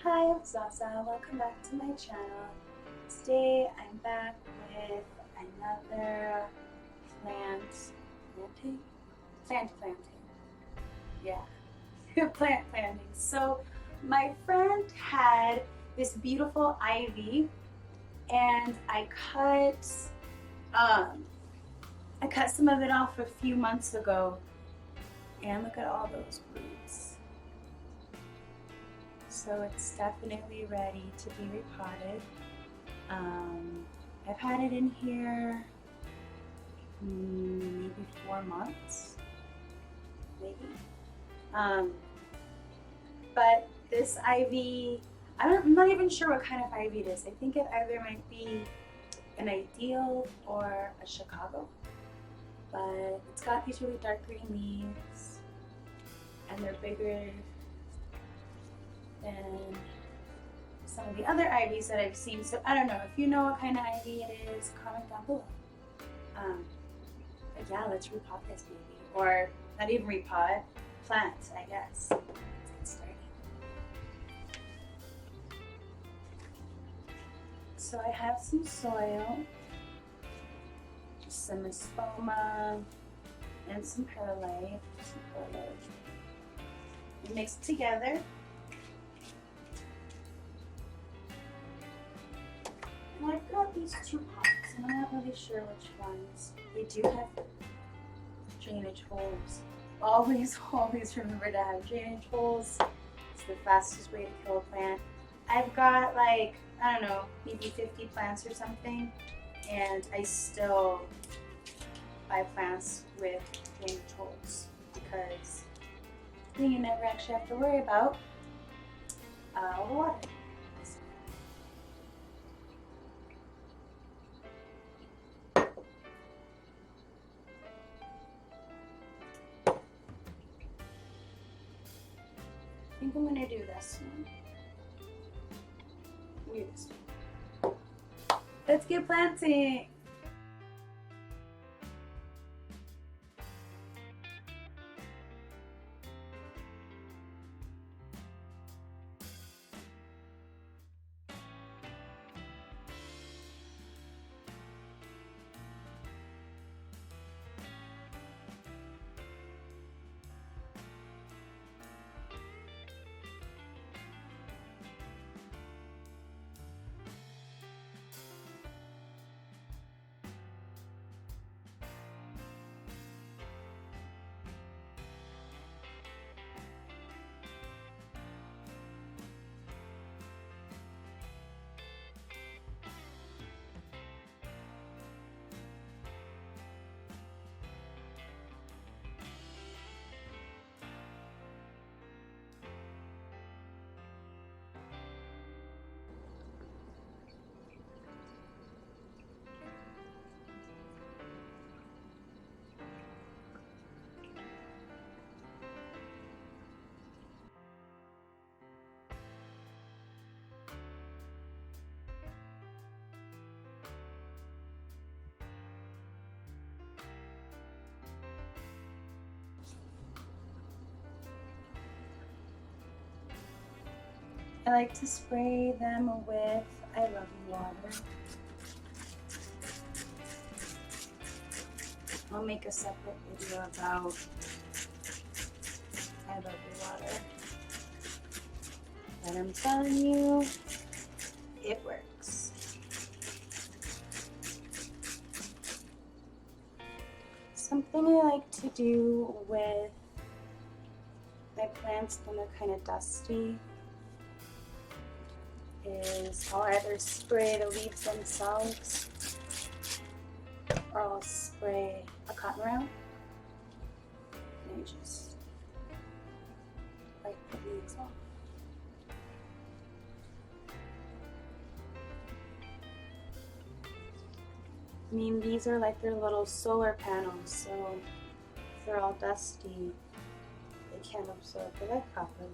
Hi, I'm Zaza. Welcome back to my channel. Today I'm back with another planting? Plant planting. Yeah, plant planting. So my friend had this beautiful ivy and um, I cut some of it off a few months ago and look at all those roots. So it's definitely ready to be repotted. Um, I've had it in here maybe 4 months, maybe. Um, but this ivy, I'm not even sure what kind of ivy it is. I think it either might be an ideal or a Chicago. But it's got these really dark green leaves and they're bigger than some of the other ivies that I've seen. So I don't know. If you know what kind of ivy it is, comment down below. Um, but yeah, let's repot this baby. Or not even repot, plant, I guess. Let's get started. So I have some soil, some espoma, and some perlite. Mix it together. And I've got these two pots, and I'm not really sure which ones. They do have drainage holes. Always, always remember to have drainage holes. It's the fastest way to kill a plant. I've got like, I don't know, maybe 50 plants or something, and I still buy plants with drainage holes because then you never actually have to worry about the water. I think I'm gonna do this one. Do this one. Let's get planting. I like to spray them with I Love You water. I'll make a separate video about I Love You water. But I'm telling you, it works. Something I like to do with my plants when they're kind of dusty is I'll either spray the leaves themselves or I'll spray a cotton round and I just wipe the leaves off. I mean, these are like their little solar panels, so if they're all dusty, they can't absorb the light properly.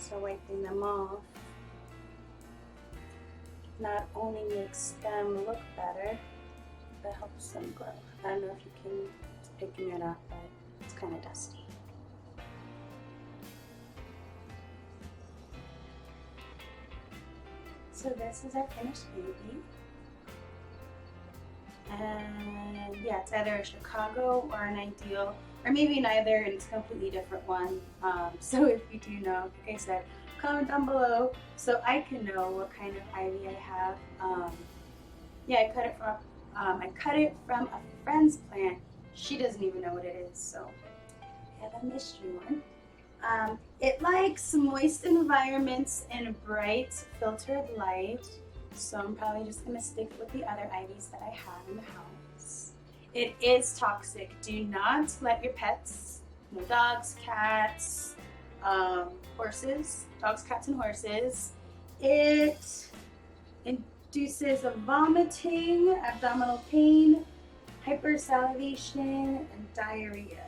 So wiping them off not only makes them look better, but helps them grow. I don't know if you can picking it up, but it's kind of dusty. So this is our finished baby. And yeah, it's either a Chicago or an ideal, or maybe neither, and it's a completely different one. So if you do know, like I said, comment down below so I can know what kind of ivy I have. Yeah, I cut it from a friend's plant. She doesn't even know what it is, so I have a mystery one. It likes moist environments and bright filtered light, so I'm probably just going to stick with the other ivies that I have in the house. It is toxic. Do not let your pets, no dogs, cats, horses, dogs, cats, and horses. It induces a vomiting, abdominal pain, hypersalivation, and diarrhea.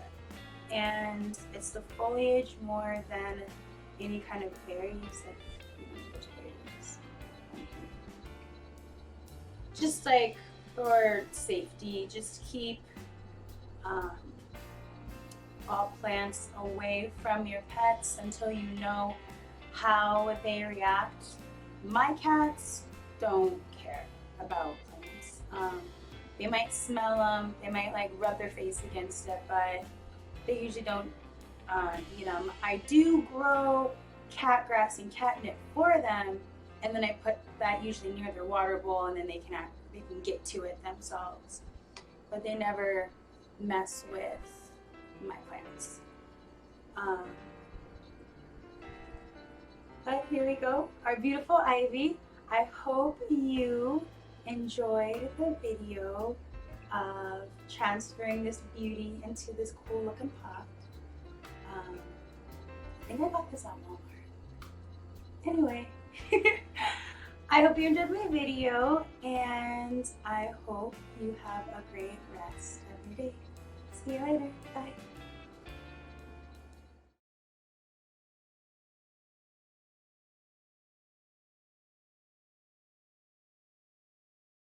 And it's the foliage more than any kind of berries, like which berries. Just like for safety, just keep all plants away from your pets until you know how they react. My cats don't care about plants. They might smell them, they might like rub their face against it, but they usually don't eat them. I do grow cat grass and catnip for them, and then I put that usually near their water bowl, and then they can get to it themselves. But they never mess with my plants. But here we go, our beautiful ivy. I hope you enjoyed the video of transferring this beauty into this cool looking pot. I think I bought this at Walmart. Anyway, I hope you enjoyed my video, and I hope you have a great rest of your day. See you later. Bye.